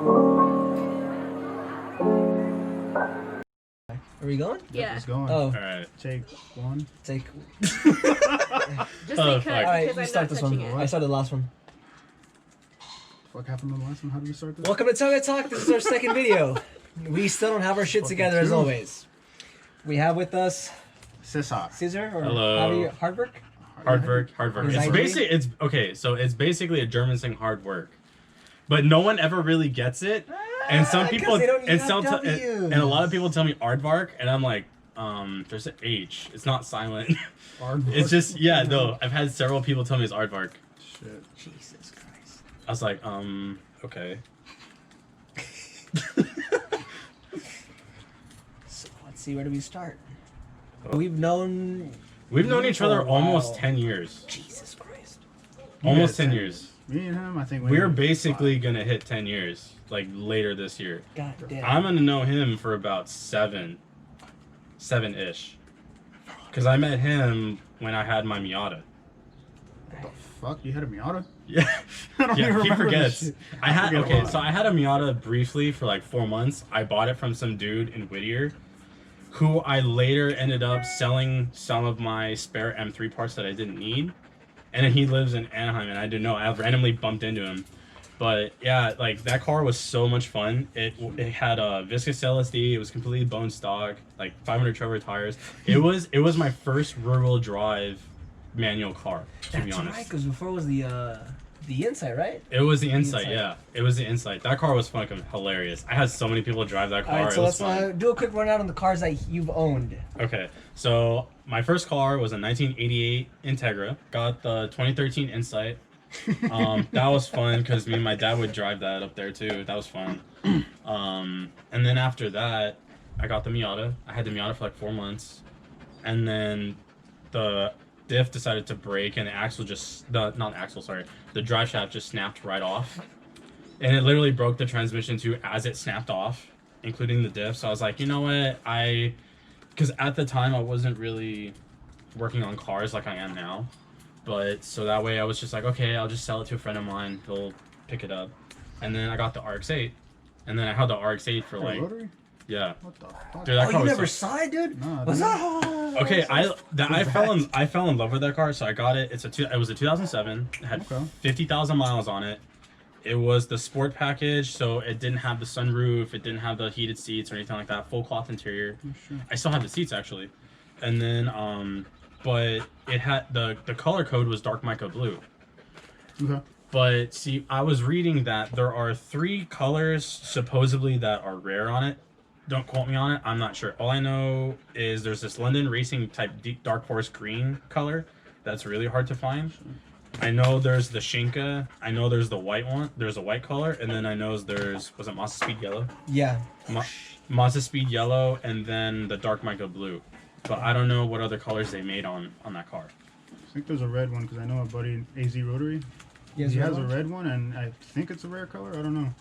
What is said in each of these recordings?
Are we going? Yeah. It's going. Oh, All right. Take one. take. Just Oh, because fuck. All right, I'm you not start this touching one. it. I started the last one. Fuck happened to the last one? How did we start this? Welcome to TougeTalk. This is our second video. We still don't have our shit together as true. always. We have with us Cesar. Caesar or Hello. Javi Hardwork. Hard work. Is It's that basically it's basically a German saying hard work, but no one ever really gets it. And some 'cause people they don't and use some W's. and a lot of people tell me aardvark, and I'm like, there's an H. It's not silent. It's just no. I've had several people tell me it's aardvark. Shit. Jesus Christ. I was like, okay. So let's see. Where do we start? We've known Each for other a while. almost 10 years. Jesus Christ. Almost Yeah, 10 years. Me and him, I think We're basically gonna hit 10 years, like later this year. God damn. I'm gonna know him for about seven-ish. Cause I met him when I had my Miata. What the fuck? You had a Miata? Yeah, I don't yeah. even He remember forgets. this shit. I had forget a okay, lot. so I had a Miata briefly for like 4 months. I bought it from some dude in Whittier, who I later ended up selling some of my spare M3 parts that I didn't need. And then he lives in Anaheim, and I didn't know. I randomly bumped into him. But yeah, like that car was so much fun. It had a viscous LSD. It was completely bone stock, like 500 Trevor tires. It was my first rear-wheel drive manual car, to be That's honest. right, because before was the Insight, right? It was the Insight, Insight. yeah. It was the Insight. That car was fucking hilarious. I had so many people drive that car. All right, so it let's was fun. do a quick rundown on the cars that you've owned. Okay, so my first car was a 1988 Integra. Got the 2013 Insight. That was fun because me and my dad would drive that up there too. That was fun. And then after that, I got the Miata. I had the Miata for like 4 months, and then the diff decided to break, and the axle the drive shaft just snapped right off, and it literally broke the transmission too as it snapped off, including the diff. So I was like, you know what, because at the time I wasn't really working on cars like I am now. But so that way I was just like, okay, I'll just sell it to a friend of mine. He'll pick it up. And then I got the RX-8. And then I had the RX-8 for like, Rotary? yeah. What the fuck? Dude, that Oh, car you was never so- saw it, dude? Nah, Was dude. that? Okay, I fell in love with that car, so I got it. It was a 2007. It had Okay. 50,000 miles on it. It was the sport package, so it didn't have the sunroof, it didn't have the heated seats or anything like that. Full cloth interior. Oh, sure. I still have the seats actually. And then but it had the color code was dark mica blue. Okay. But see, I was reading that there are 3 colors supposedly that are rare on it. Don't quote me on it. I'm not sure. All I know is there's this London Racing type deep dark forest green color that's really hard to find. I know there's the Shinka. I know there's the white one. There's a white color, and then I know was it Mazda Speed Yellow? Yeah. Mazda Speed Yellow, and then the dark mica blue. But I don't know what other colors they made on that car. I think there's a red one because I know a buddy, AZ Rotary. Yes, He right has a on. red one, and I think it's a rare color. I don't know.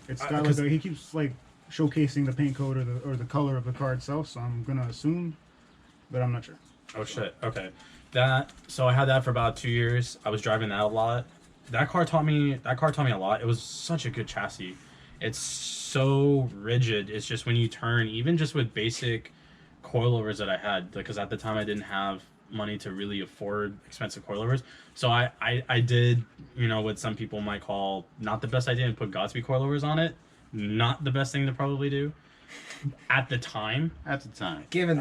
It's got Cause- like he keeps like showcasing the paint code or the color of the car itself. So I'm gonna assume, but I'm not sure. Oh shit. Okay. So I had that for about 2 years. I was driving that a lot. That car taught me a lot. It was such a good chassis. It's so rigid. It's just when you turn, even just with basic coilovers that I had, because at the time I didn't have money to really afford expensive coilovers. So I did, what some people might call not the best idea, and put Godspeed coilovers on it. Not the best thing to probably do at the time. At the time, Given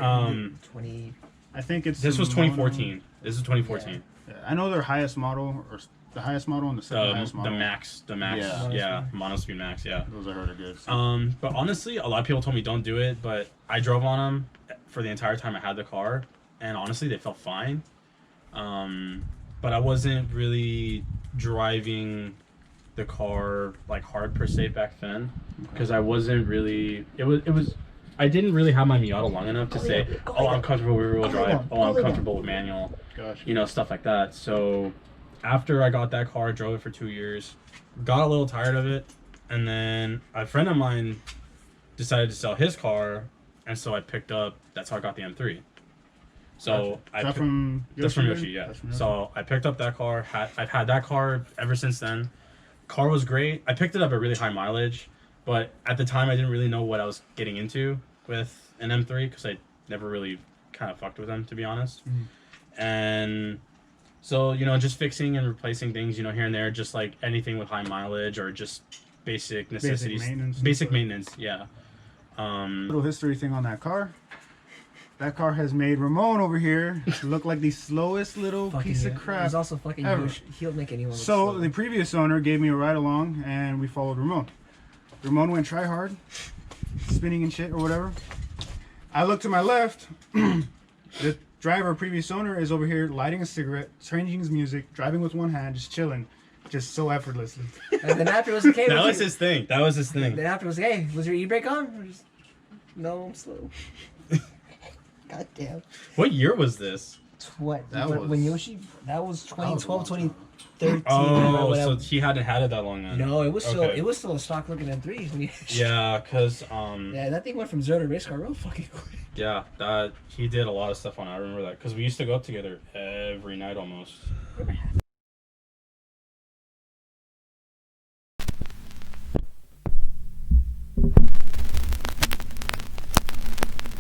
20. I think it's This was the mono- 2014. This is 2014. Yeah, I know their highest model or the highest model and the second highest The model. Max, Yeah. yeah, Monospeed Max, yeah. Those I heard are good. So. But honestly, a lot of people told me don't do it, but I drove on them for the entire time I had the car, and honestly, they felt fine. But I wasn't really driving the car like hard per se back then, because I wasn't really. It was. I didn't really have my Miata long enough to say, oh, I'm comfortable with rear-wheel drive. Oh, I'm comfortable with manual. Gotcha. Stuff like that. So after I got that car, drove it for 2 years, got a little tired of it, and then a friend of mine decided to sell his car, and so I picked up. That's how I got the M3. So Is that from Yoshi? that's from Yoshi, yeah. That's from Yoshi. So I picked up that car. I've had that car ever since then. car was great. I picked it up at really high mileage, but at the time I didn't really know what I was getting into with an M3 because I never really kind of fucked with them, to be honest. And so, you know, just fixing and replacing things, you know, here and there, just like anything with high mileage or just basic necessities. Basic maintenance, yeah. Little history thing on that car. That car has made Ramon over here look like the slowest little piece of crap. He's also fucking ever. He'll make anyone look So slow. the previous owner gave me a ride along, and we followed Ramon. Ramon went try hard, spinning and shit or whatever. I look to my left. The driver, previous owner, is over here lighting a cigarette, changing his music, driving with one hand, just chilling, just so effortlessly. And then after it was okay. That was his thing. That was his thing. Then after it was, hey, was your e-brake on? Or just, no, I'm slow. God damn. What year was this? What? That When was- Yoshi? That was That was a 2012, long time. 2013. Oh, whatever. so he hadn't had it that long then. No, it was still Okay. it was still a stock looking M3. When you, Yeah, cause yeah, that thing went from 0 to race car real fucking quick. yeah, that he did a lot of stuff on it. I remember that because we used to go up together every night almost.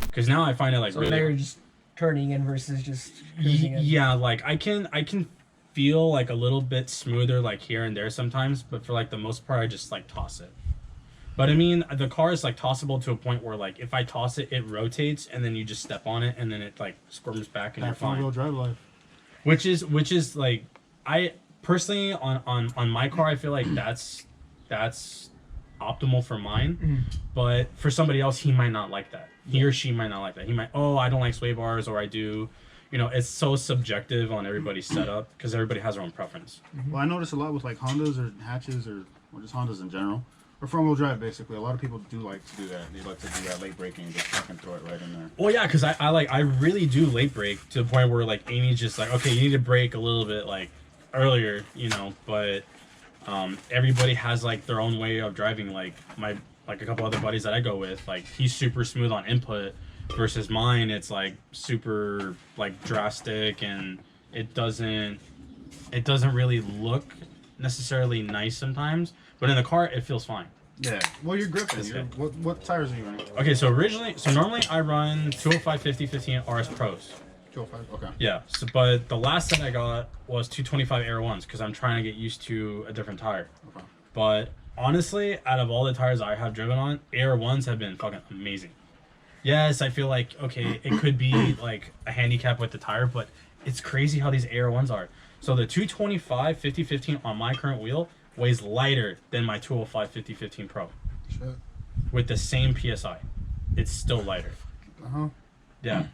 Because now I find it like So really now you're just turning in versus just cruising in. yeah, like I can feel like a little bit smoother like here and there sometimes, but for like the most part I just like toss it. But I mean the car is like tossable to a point where like if I toss it, it rotates and then you just step on it and then it like squirms back and you're That four-wheel fine. drive life. Which is like I personally on my car I feel like that's optimal for mine. But for somebody else he might not like that. He or she might not like that. He might, oh, I don't like sway bars, or I do. You know, it's so subjective on everybody's setup because everybody has their own preference. Well, I notice a lot with like Hondas or hatches or just Hondas in general, or front-wheel drive basically. A lot of people do like to do that. They like to do that late braking and just fucking throw it right in there. Well, yeah, because I really do late brake to the point where like Amy's just like, okay, you need to brake a little bit like earlier, you know. But everybody has like their own way of driving. Like a couple other buddies that I go with, like he's super smooth on input versus mine. It's like super like drastic and it doesn't really look necessarily nice sometimes. But in the car, it feels fine. Yeah. Well, you're gripping. That's good. What tires are you running? Okay, so normally I run 205 50 15 RS Pros. 205. Okay. Yeah, so, but the last set I got was 225 Air 1s because I'm trying to get used to a different tire. Okay. But honestly, out of all the tires I have driven on, Air 1s have been fucking amazing. Yes, I feel like, okay, it could be like a handicap with the tire, but it's crazy how these Air 1s are. So the 225 50 15 on my current wheel weighs lighter than my 205 50 15 Pro. Shit. With the same PSI. It's still lighter. Uh-huh. Yeah.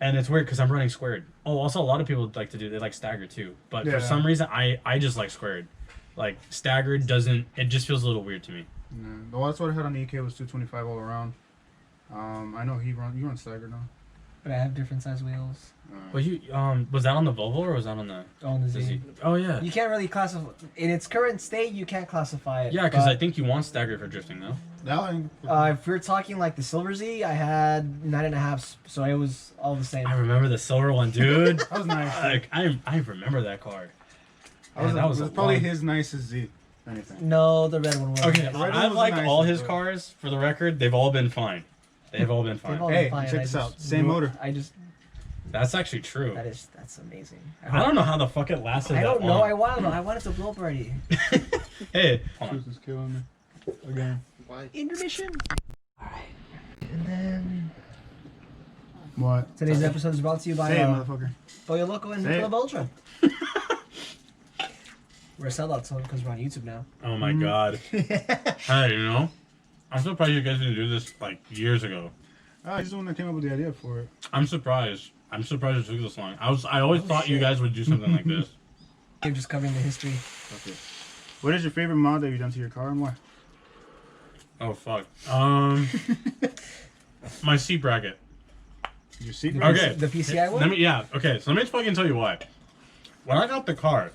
And it's weird because I'm running squared. Oh, also a lot of people like to do, they like staggered too. But for some reason, I just like squared. Like staggered doesn't, it just feels a little weird to me. Yeah. Well, that's what I had on the EK was 225 all around. I know you run staggered now. But I have different size wheels. Well, you was that on the Volvo or was that on the? On the the Z. Oh yeah. You can't really classify in its current state. You can't classify it. Yeah, because but, I think you want staggered for drifting though. if we're talking like the Silver Z, I had 9.5, so it was all the same. I remember the silver one, dude. That was nice. Like I remember that car. That was a probably long- his nicest Z. If anything. No, the red one was. Okay, red one I've was liked nice, all his but- cars. For the record, they've all been fine. They've all been fine. They've all Hey, been fine. check I this just out. Same motor. That's actually true. That's amazing. I don't know how the fuck it lasted I that don't know. long. I wanted to blow up already. Hey, hold on. Truth is killing me. Again. Intermission. All right, and then What? today's episode is brought to you by Say it, motherfucker. Pollo Loco and Say it. Club Ultra. We're a sellout song because we're on YouTube now. Oh my god. Hey, you know, I'm surprised you guys didn't do this like years ago. Oh, he's the one that came up with the idea for it. I'm surprised. I'm surprised it took this long. I always thought you guys would do something like this. We're just covering the history. Okay. What is your favorite mod that you've done to your car and why? Oh fuck. My seat bracket. Your seat? Okay. The PCI one? Okay, so let me fucking tell you why. When I got the car,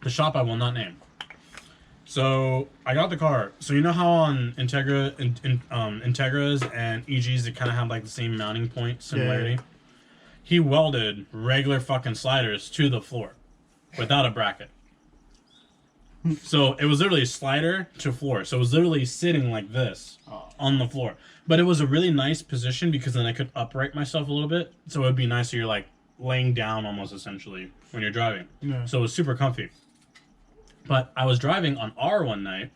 the shop I will not name. So I got the car. So you know how on Integras and EGs they kind of have like the same mounting point similarity. Yeah. He welded regular fucking sliders to the floor, without a bracket. So it was literally a slider to floor. So it was literally sitting like this on the floor. But it was a really nice position because then I could upright myself a little bit. So it would be nice so you're like laying down almost essentially when you're driving. Yeah. So it was super comfy. But I was driving on R one night,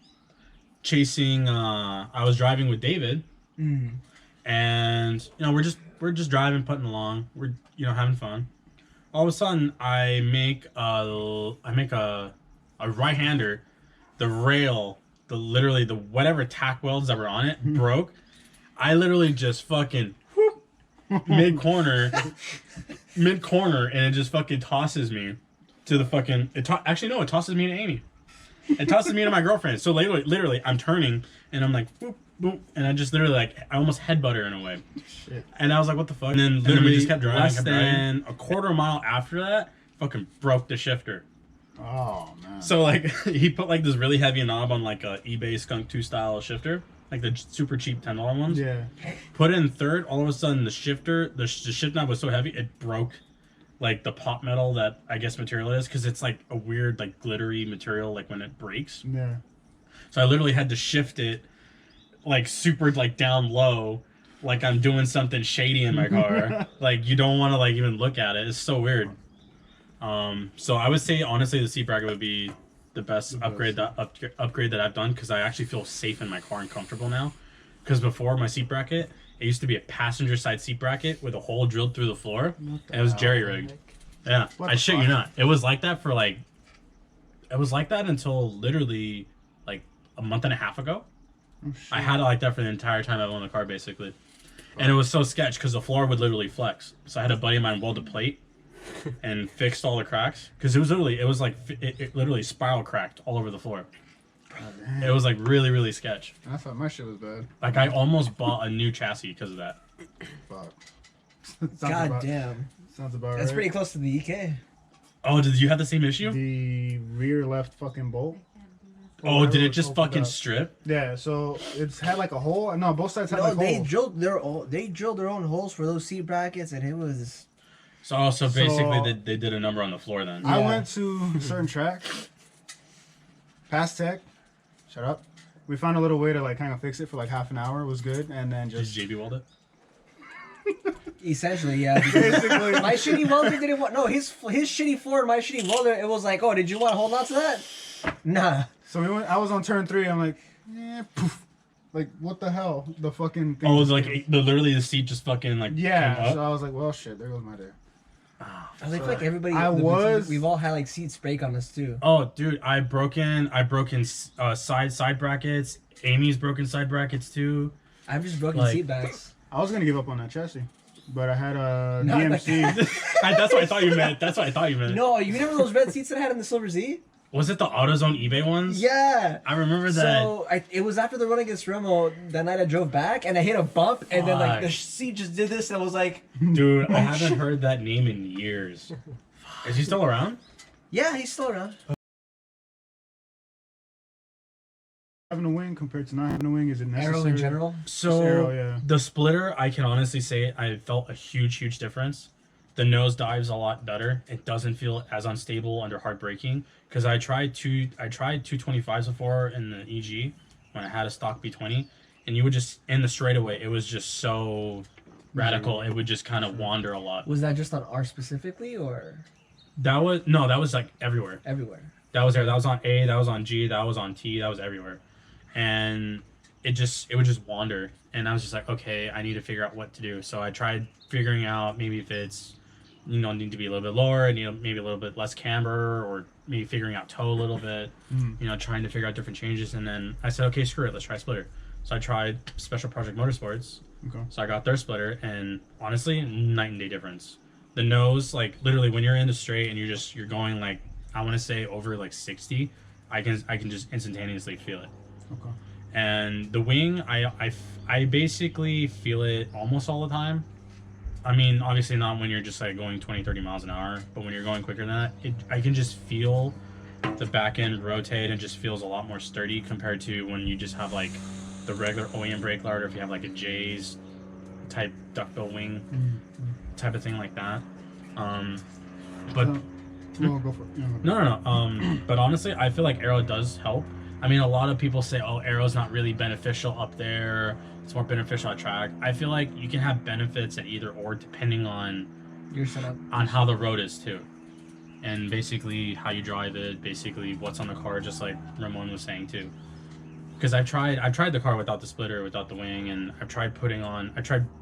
I was driving with David, and we're just driving, putting along, we're having fun. All of a sudden, I make a right-hander, the rail, literally the whatever tack welds that were on it broke. I literally just fucking whoop, mid corner, and it just fucking tosses me to the fucking. Actually, no, it tosses me to Amy. It tosses me to my girlfriend. So literally, I'm turning and I'm like, boop, boop, and I just literally I almost headbutt her in a way. Shit. And I was like, what the fuck? And then we just kept driving. Less than a quarter mile after that, fucking broke the shifter. Oh man. So like he put like this really heavy knob on like a eBay Skunk 2 style shifter, like the super cheap $10 ones. Yeah. Put it in third. All of a sudden, the shift knob was so heavy it broke. Like the pop metal that I guess material is, because it's like a weird like glittery material like when it breaks. Yeah. So I literally had to shift it like super like down low, like I'm doing something shady in my car. Like you don't want to like even look at it. It's so weird. So I would say honestly the seat bracket would be the best upgrade that I've done, because I actually feel safe in my car and comfortable now. Because before, my seat bracket, it used to be a passenger side seat bracket with a hole drilled through the floor. And it was jerry rigged. Yeah, I shit you not. It was like that for like. It was like that until literally like a month and a half ago. Oh, I had it like that for the entire time I owned the car, basically. And it was so sketch because the floor would literally flex. So I had a buddy of mine weld a plate and fixed all the cracks, because it literally spiral cracked all over the floor. It was like really, really sketch. I thought my shit was bad. Like I almost bought a new chassis because of that. Fuck. God damn. Sounds about right. That's pretty close to the EK. Oh, did you have the same issue? The rear left fucking bolt. Oh, did it just fucking strip? Yeah, so it's had like a hole. No, both sides had like they holes. they drilled their own holes for those seat brackets, and it was. So basically they did a number on the floor then. I went to a certain track, past tech. Shut up. We found a little way to like kind of fix it for like half an hour. It was good, and then just JB weld it. Essentially, yeah. Basically, my shitty welder didn't want. No, his shitty floor and my shitty welder. It was like, oh, did you want to hold on to that? Nah. So we went. I was on turn 3. I'm like, poof. Like what the hell? The fucking thing. Oh, it was like literally the seat just fucking like. Yeah. Came up. So I was like, well, shit. There goes my day. I think like everybody. We've all had like seats break on us too. Oh, dude, I broken side brackets. Amy's broken side brackets too. I've just broken Like- seat backs. I was gonna give up on that chassis, but I had a DMC. That's what I thought you meant. No, you remember those red seats that I had in the Silver Z? Was it the AutoZone eBay ones? Yeah. I remember that. So it was after the run against Remo that night I drove back and I hit a bump and then like the seat just did this and I was like, Dude, I haven't heard that name in years. Is he still around? yeah, he's still around. Having a wing compared to not having a wing, is it necessary? Arrow in general. So Arrow, yeah. the splitter, I can honestly say I felt a huge difference. The nose dives a lot better. It doesn't feel as unstable under hard braking. Because I tried 225s before in the EG when I had a stock B20, and you would just in the straightaway, it was just so radical. It would just kind of wander a lot. Was that just on R specifically or That was like everywhere. everywhere? That was there. That was on A. That was on G. That was on T. That was everywhere, and it would just wander. And I was just like, okay, I need to figure out what to do. So I tried figuring out maybe if it's need to be a little bit lower, and maybe a little bit less camber, or maybe figuring out toe a little bit. Trying to figure out different changes. And then I said, okay, screw it, let's try splitter. So I tried Special Project Motorsports. Okay. So I got their splitter, and honestly, night and day difference. The nose, like literally, when you're in the straight and you're going like I want to say over like 60, I can just instantaneously feel it. Okay. And the wing, I basically feel it almost all the time. I mean, obviously not when you're just like going 20-30 miles an hour, but when you're going quicker than that, I can just feel the back end rotate and just feels a lot more sturdy compared to when you just have like the regular OEM brake lard, or if you have like a J's type duckbill wing type of thing like that. But Well, go for it. No. But honestly, I feel like aero does help. I mean, a lot of people say, "Oh, aero's not really beneficial up there. It's more beneficial at track." I feel like you can have benefits at either or, depending on Your setup. on how the road is too, and basically how you drive it. Basically, what's on the car, just like Ramon was saying too. Because I've tried the car without the splitter, without the wing, and I tried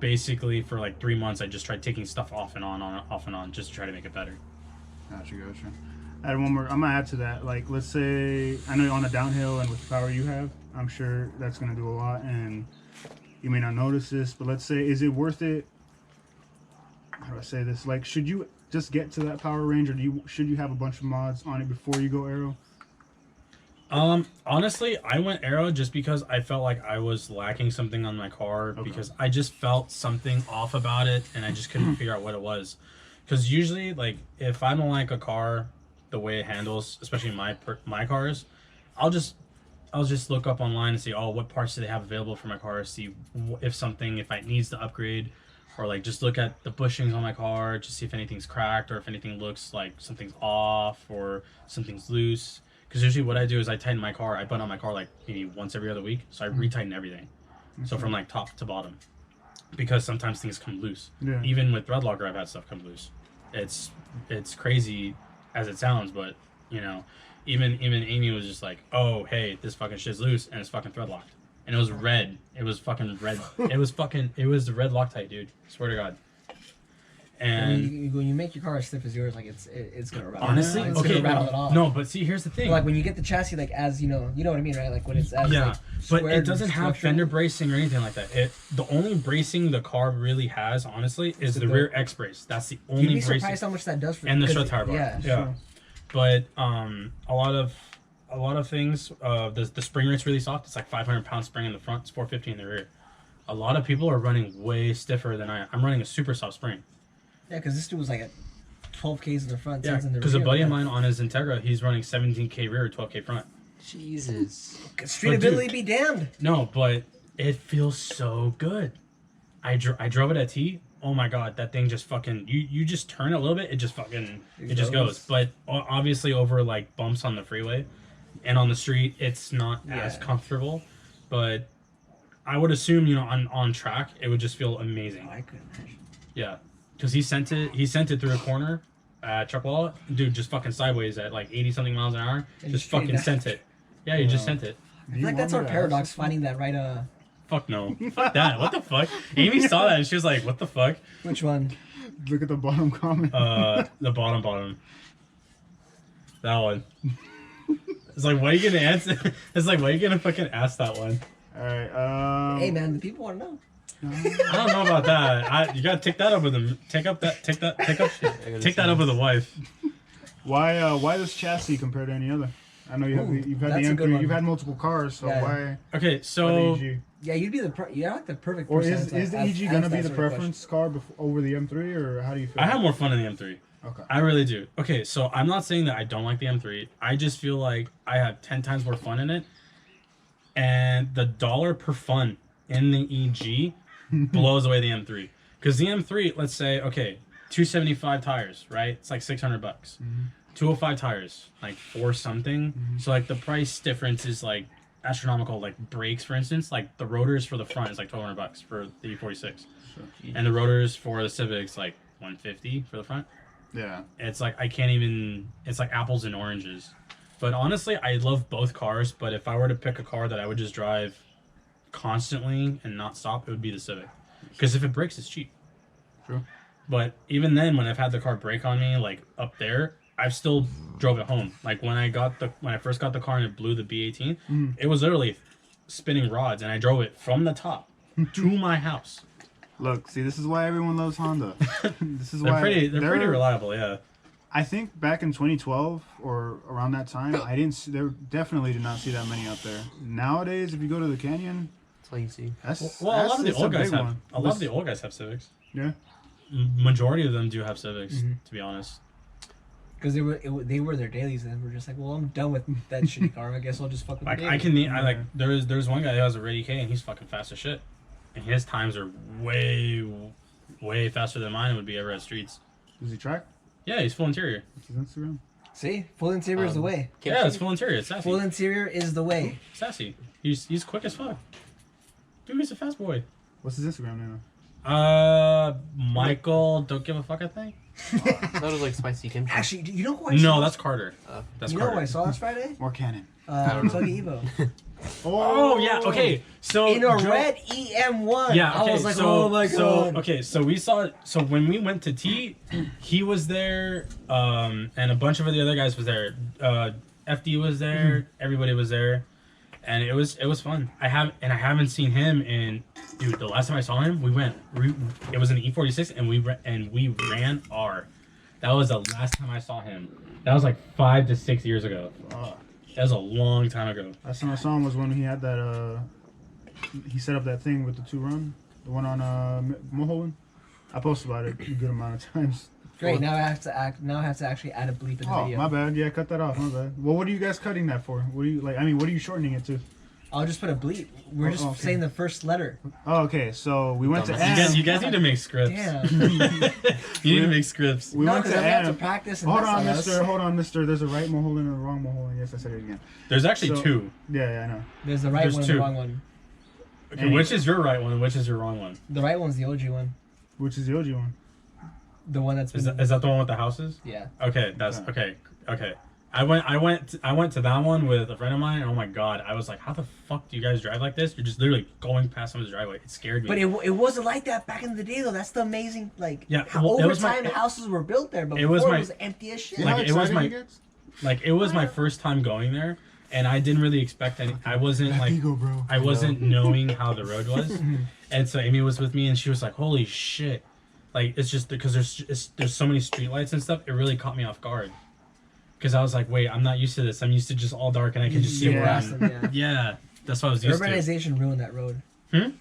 basically for like 3 months. I just tried taking stuff off and on, just to try to make it better. Gotcha. Add one more. I'm gonna add to that. Like, let's say I know you're on a downhill, and with the power you have, I'm sure that's gonna do a lot. And you may not notice this, but let's say, is it worth it? How do I say this? Like, should you just get to that power range, or should you have a bunch of mods on it before you go aero? Honestly, I went aero just because I felt like I was lacking something on my car, because I just felt something off about it, and I just couldn't figure out what it was. Because usually, like, if I don't like a car, the way it handles, especially my cars, I'll just look up online and see, oh, what parts do they have available for my car, see if it needs to upgrade, or like just look at the bushings on my car, just see if anything's cracked or if anything looks like something's off or something's loose. Because usually what I do is I tighten my car, I button on my car like maybe once every other week, so I retighten everything. So from like top to bottom, because sometimes things come loose. Yeah. Even with thread locker, I've had stuff come loose. It's crazy as it sounds, but you know, even Amy was just like, "Oh, hey, this fucking shit's loose and it's fucking thread locked." And it was red. It was fucking red. It was the red Loctite, dude. Swear to God. And when you make your car as stiff as yours, like it's gonna rattle. Honestly, it's okay, gonna rattle it off. no, but see, here's the thing. Like when you get the chassis, like as you know what I mean, right? Like when it's as yeah, like, but it doesn't and have structured. fender bracing or anything like that. The only bracing the car really has, honestly, is the rear X brace. That's the only You'd be bracing. surprised how much that does for And the because strut tire bar. Yeah, Yeah. But a lot of things, the spring rate's really soft. It's like 500-pound spring in the front, it's 450 in the rear. A lot of people are running way stiffer than I am. I'm running a super soft spring. Yeah, because this dude was like at 12 Ks in the front, Yeah, 10s in the rear. because a buddy of mine on his Integra, he's running 17K rear, 12K front. Jesus. Streetability be damned. No, but it feels so good. I drove it at T. Oh my God, that thing just fucking, you just turn it a little bit, it just fucking, it just goes. But obviously over like bumps on the freeway and on the street, it's not as comfortable. But I would assume, you know, on track, it would just feel amazing. I couldn't imagine. Yeah, because he sent it through a corner at Chuckwalla. Dude, just fucking sideways at like 80 something miles an hour. And Just you straight fucking down. sent it. Yeah, you just sent it. I feel like that's our paradox, finding that right. Fuck no. Fuck that. What the fuck? Amy saw that and she was like, what the fuck? Which one? Look at the bottom comment. The bottom. That one. It's like, why are you gonna answer? It's like, why are you gonna fucking ask that one? All right. Hey man, the people want to know. I don't know about that. You gotta take that up with them. Take that up with the wife. Why this chassis compared to any other? I know you've had the that's a good M3. one. You've had multiple cars, so Yeah. why? Okay, Why so the EG? Yeah, you'd be you're like the perfect Or person. is the EG gonna be the preference car over the M3, or how do you feel? I have more fun in the M3. Okay. I really do. Okay, so I'm not saying that I don't like the M3. I just feel like I have 10 times more fun in it. And the dollar per fun in the EG blows away the M3. Because the M3, let's say, okay, 275 tires, right? It's like $600. 205 tires, like 4 something. So like the price difference is like astronomical. Like brakes, for instance, like the rotors for the front is like $1,200 for the E46. Sure. And the rotors for the Civic's like $150 for the front. Yeah. It's like it's like apples and oranges. But honestly, I love both cars, but if I were to pick a car that I would just drive constantly and not stop, it would be the Civic. Because if it breaks, it's cheap. True. But even then, when I've had the car break on me, like up there, I've still drove it home. Like when I first got the car and it blew the B18, it was literally spinning rods, and I drove it from the top to my house. Look, see, this is why everyone loves Honda. This is They're why pretty reliable, yeah. I think back in 2012 or around that time, there definitely did not see that many out there. Nowadays, if you go to the Canyon, That's all you see. that's A lot of the it's a old guys big have. one. A lot of the old guys have Civics. Yeah. Majority of them do have Civics, to be honest. Because they were their dailies, and we're just like, well, I'm done with that shitty car. I guess I'll just fuck with Like the daily. there's one guy who has a Ready K and he's fucking fast as shit, and his times are way faster than mine would be ever at streets. Does he track? Yeah, he's full interior. What's his Instagram? See, full interior is the way. Yeah, it's full interior. It's sassy. Full interior is the way. Sassy. He's quick as fuck. Dude, he's a fast boy. What's his Instagram name? Michael, don't give a fuck, I think. That was like spicy kimchi. Actually, you know who I saw? No, that's Carter. That's You know Carter. who I saw last Friday? More Cannon. Tuggy Evo. Oh yeah, okay. So In a Joe- red EM1. Yeah, okay. I was like, so, oh my god. So we saw. So when we went to T, he was there, and a bunch of the other guys was there. FD was there. Everybody was there, and it was fun. I haven't seen him in. Dude, the last time I saw him, it was an E46, and we ran R. That was the last time I saw him. That was like 5 to 6 years ago. That was a long time ago. Last time I saw him was when he had that. He set up that thing with the 2-run, the one on Mulholland. I posted about it a good amount of times. Great. Now I have to actually add a bleep in the Oh, video. my bad. Yeah, cut that off. My bad. Well, what are you guys cutting that for? What do you like? I mean, what are you shortening it to? I'll just put a bleep. We're just okay. saying the first letter. Oh, okay. So we went to Dumbass. You guys need to make scripts. Damn. You need to make scripts. We No, went 'cause to I'm gonna have Adam. to practice. And Hold mess on, us. mister. Hold on, mister. There's a right Mulholland and a wrong Mulholland. Yes, I said it again. There's actually So- two. Yeah, I know. There's the right There's one and two. the wrong one. Okay, which is your right one and which is your wrong one? The right one's the OG one. Which is the OG one? The one that's been. Is that the one with the houses? Yeah. Okay, that's okay. Okay. I went to that one with a friend of mine, and oh my god, I was like, how the fuck do you guys drive like this? You're just literally going past someone's driveway. It scared me. But it wasn't like that back in the day though. That's the amazing Yeah, how well, it over was my- time houses were built there, but it before was it my- was empty as shit. You Like, know how it was excited my- he gets? like it was my first time going there, and I didn't really expect any. I wasn't like Ego, bro. I wasn't knowing how the road was, and so Amy was with me, and she was like, "Holy shit!" Like it's just because there's so many streetlights and stuff. It really caught me off guard. Because I was like, wait, I'm not used to this. I'm used to just all dark and I can just see where Yeah. I'm. Yeah, that's what I was used to. Urbanization ruined that road.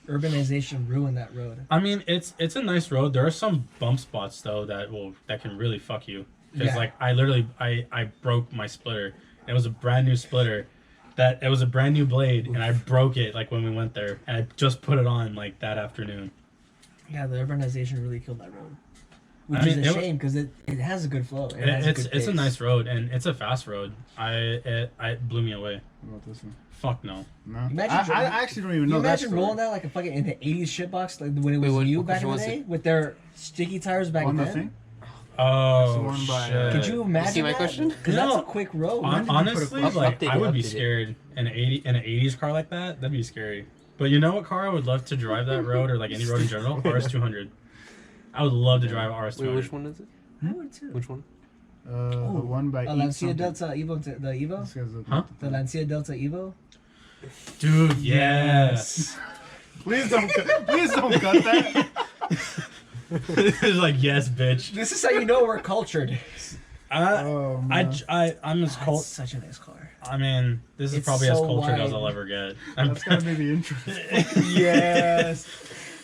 Urbanization ruined that road. I mean, it's a nice road. There are some bump spots though that can really fuck you. Because Yeah. like I literally I broke my splitter. It was a brand new splitter. It was a brand new blade, and I broke it like when we went there, and I just put it on like that afternoon. Yeah, the urbanization really killed that road. Which I mean, is a it shame because it has a good flow. It has a good It's a pace. nice road and it's a fast road. It blew me away. What about this one? Fuck no. No. Imagine I actually don't even You know that imagine story. rolling that like a fucking in the 80s shitbox like when it was Wait, what- new what back in the question was day with their sticky tires back on the then. thing? Oh the one by, shit. Could you imagine see my that? question? Because No. that's a quick road. Honestly, I'll like update I it, would be update it. scared in an 80s car like that. That'd be scary. But you know what car I would love to drive that road or like any road in general? RS200. I would love to drive RS200. Wait, which one is it? I would too. Which one? The one by A Eat Lancia something. Delta Evo, the Evo, This guy's a- Huh? the Lancia Delta Evo. Dude, yes. Please don't cut that. It's like yes, bitch. This is how you know we're cultured. Oh, man. I'm as That's cold. such a nice car. I mean, this is It's probably as so cultured as wide. I'll ever get. That's gotta be the intro. Yes.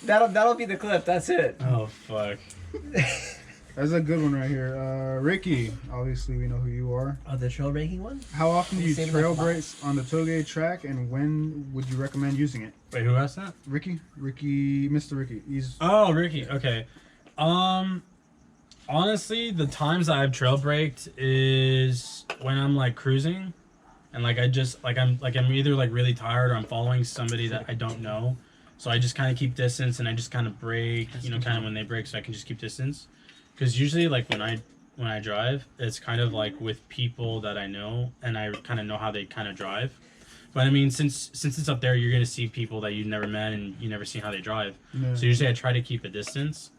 That'll be the clip. That's it. Oh fuck. That's a good one right here. Ricky, obviously we know who you are. Oh, the trail ranking one? How often do you Saving trail that brake box. on the tailgate track, and when would you recommend using it? Wait, who asked that? Ricky, Mr. Ricky. He's Oh, Ricky. Okay. Honestly, the times I've trail braked is when I'm like cruising, and like I'm either like really tired or I'm following somebody that I don't know, so I just kind of keep distance and I just kind of brake, kind of when they brake, so I can just keep distance. Because usually like when I drive, it's kind of like with people that I know and I kind of know how they kind of drive. But I mean, since it's up there, you're gonna see people that you've never met and you never seen how they drive. Yeah. So usually I try to keep a distance.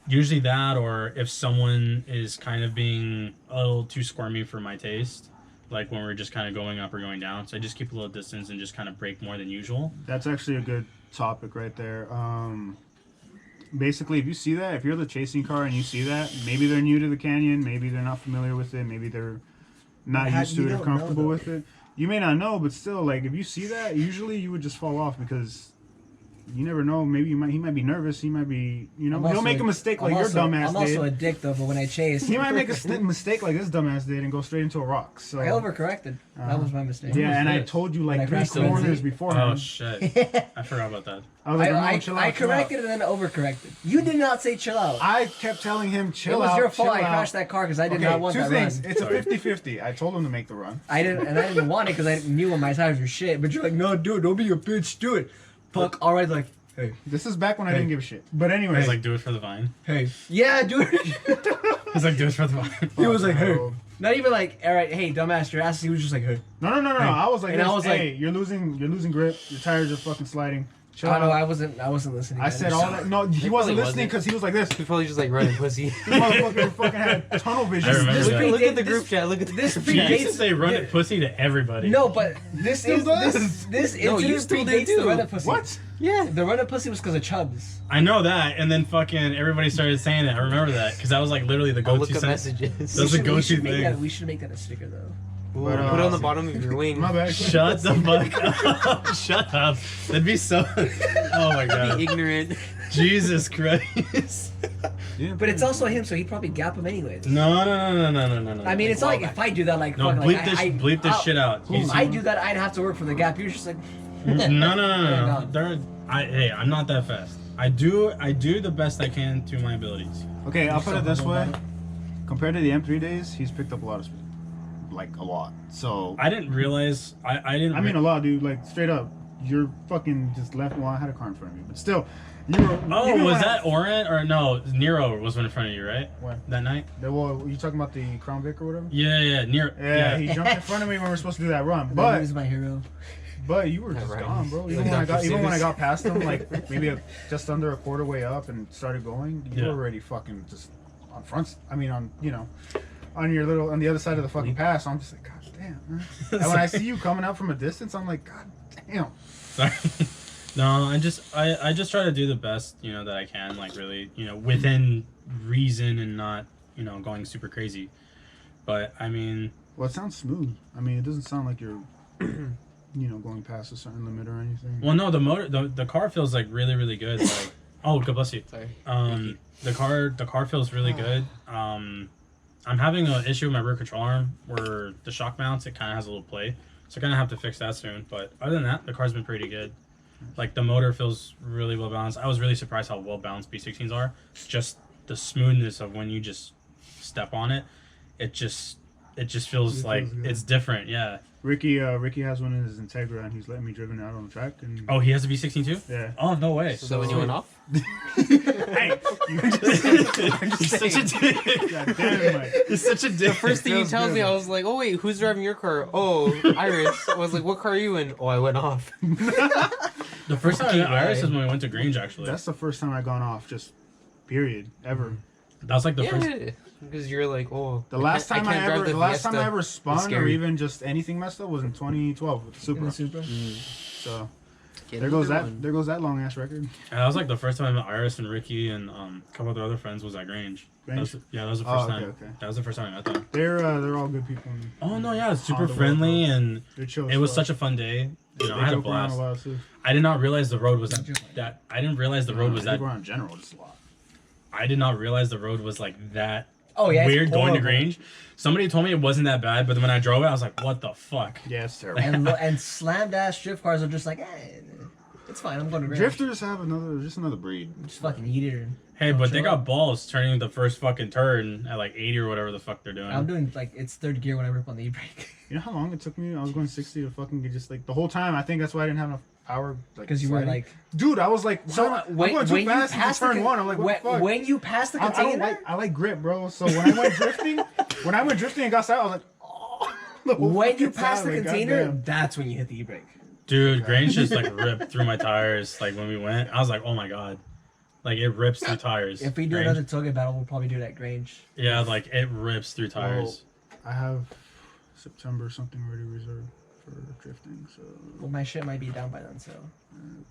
Usually that, or if someone is kind of being a little too squirmy for my taste, like when we're just kind of going up or going down. So I just keep a little distance and just kind of brake more than usual. That's actually a good topic right there. Basically, if you see that, if you're the chasing car and you see that, maybe they're new to the canyon, maybe they're not familiar with it, maybe they're not How- used to you it or don't comfortable know, with it. You may not know, but still, like if you see that, usually you would just fall off because you never know. Maybe he might be nervous. He might be, I'm he'll also make a mistake like your dumbass I'm also a did. dick though, but when I chase, He might make a mistake like this dumbass did and go straight into a rock. So I overcorrected. That was my mistake. yeah, and I this? told you When I like 3 crashed the corners Lindsay. beforehand. Oh shit! I forgot about that. I was like, Ramon, chill out, I chill out. corrected and then overcorrected. You did not say chill out. I kept telling him chill It was out. your fault. chill I out. crashed that car because I did Okay, not want two that things. run. It's a Sorry. 50-50. I told him to make the run. I didn't want it because I knew when my tires were shit. But you're like, no, dude, don't be a bitch. Do it. Fuck. All right, like, hey, This is back when I Hey. didn't give a shit. But anyway, He's like, do it for the vine. hey, yeah, dude. He's like, do it for the vine. He was like, hey, bro. not even like, all right, hey, dumbass, your ass. He was just like, hey. No. I was like, And I this, was hey, you're losing grip. Your tires are fucking sliding. Chill Oh out. no, I wasn't listening. I said all that. No, he wasn't probably listening because he was like this. He's probably just like running pussy. This motherfucker fucking had tunnel vision. I remember This that. predates- Look at the this- group chat. Look at the this group He chat. used to say run it pussy to everybody. No, but this Still is does? this No, you incident still predates do. the run of pussy. What? Yeah. The run of pussy was because of Chubbs. I know that, and then fucking everybody started saying it. I remember that because that was like literally the I'll go-to look up sentence. messages. That's a go-to make thing. that, we should make that a sticker though. Ooh, But, put it on the bottom of your wing. My bad. Shut the fuck up! Shut up! That'd be so. Oh my god! Be ignorant. Jesus Christ! Yeah, But it's also him, so he'd probably gap him anyways. No. I mean, it's not like if I do that, like No, fuck, bleep like, this, I, bleep this I'll- shit out. If I do that, I'd have to work for the gap. You're just like, No. God. Hey, I'm not that fast. I do the best I can to my abilities. Okay, I'll put it this way. About Compared to the M3 days, he's picked up a lot of speed. Like, a lot. So, I didn't realize. I didn't. I mean a lot, dude. Like, straight up. You're fucking just left. Well, I had a car in front of me. But still, you were... Oh, even was when that Oren or no? Nero was in front of you, right? When? That night? Well, you talking about the Crown Vic or whatever? Yeah. Nero. Yeah, he jumped in front of me when we were supposed to do that run. he But was my hero. you were just Right. gone, bro. Like Even when I Dr. got Seuss. past him, like maybe just under a quarter way up and started going, you Yeah. were already fucking just on front. I mean, on on the other side of the fucking pass. I'm just like, god damn. Man. And when I see you coming out from a distance, I'm like, god damn. Sorry. No, I just try to do the best, that I can, like really, within reason and not, going super crazy. But I mean, Well, it sounds smooth. I mean, it doesn't sound like you're, going past a certain limit or anything. well, no, the car feels like really, really good. Like, oh, God bless you. Sorry. The car feels really good. I'm having an issue with my rear control arm where the shock mounts, it kind of has a little play. So I'm going to have to fix that soon. But other than that, the car's been pretty good. Like, the motor feels really well balanced. I was really surprised how well balanced B16s are. Just the smoothness of when you just step on it, it just feels like feels good. it's different. Yeah. Ricky has one in his Integra, and he's letting me driven out on the track. And Oh, he has a B16 too? yeah. Oh, no way. So when you went off? Hey, He's such a dick. God damn it, Mike. He's such a dick. First thing he feels tells good. me, I was like, oh wait, who's driving your car? Oh, Iris. I was like, what car are you in? Oh, I went off. The first time I met Iris is when we went to Grange, actually. That's the first time I've gone off, just period, ever. That was like the first. Yeah, because you're like, oh. The last time I can't drive ever, the last time I Fiesta. ever spun or scary. even just anything messed up was in 2012 with the Supra. In the Supra. So Get there goes another that, one. there goes that long ass record. And that was like the first time I met Iris and Ricky and a couple of their other friends was at Grange. That was, that was the first Oh, time. okay. That was the first time I met them. They're all good people. And Oh no, yeah, it's super On the road, friendly bro. and they're chill. it was such a fun day. They I had a joke around blast. a lot too. I did not realize the road was that. I didn't realize the road was They that. joke around in general just a lot. I did not realize the road was like that. Oh yeah, it's weird going to horrible. Grange. Somebody told me it wasn't that bad, but then when I drove it, I was like, "What the fuck?" Yeah, it's terrible. And slammed ass drift cars are just like, it's fine. I'm going to Grange. Drifters have another breed. Just fucking eat it. Hey, but they chill got out. balls turning the first fucking turn at like 80 or whatever the fuck they're doing. I'm doing like it's third gear when I rip on the e-brake. You know how long it took me? I was going 60 to fucking get just like the whole time. I think that's why I didn't have enough power. Like, Because you were sliding. like, dude, I was like, so I'm going too fast into turn one. I'm like, what the fuck? when you pass the I don't container, I like grip, bro. So when I went drifting, and got started, I was like, oh. The whole when you fucking pass time, the like, container, goddamn. that's when you hit the e-brake. Dude, Grange just like ripped through my tires. Like when we went, I was like, "Oh my god!" Like it rips through tires. If we do Grange. another tailgate battle, we'll probably do it at Grange. Yeah, like it rips through tires. I have September something already reserved for drifting. So Well, my shit might be down by then, so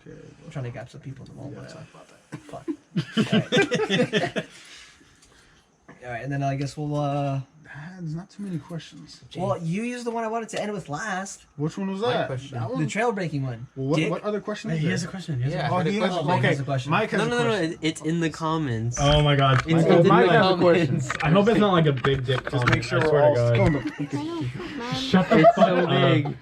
okay. I'm trying to gap some people in the We'll moment. talk about that. Fuck. Alright. Alright, and then I guess we'll There's not too many questions. Well, you used the one I wanted to end with last. Which one was My that? question. That The one? trail breaking one. Well, Dick? what other question is He there? has a question. He has Yeah. a question. Oh, he has Oh, Mike okay. has a question. Mike has No, a no, no, question. it's in the comments. Oh my god. It's Oh, in Mike the has a question. comments. I hope it's not like a big dick Just comment. make sure I we're swear all to God. going to Shut the It's fuck so up. big.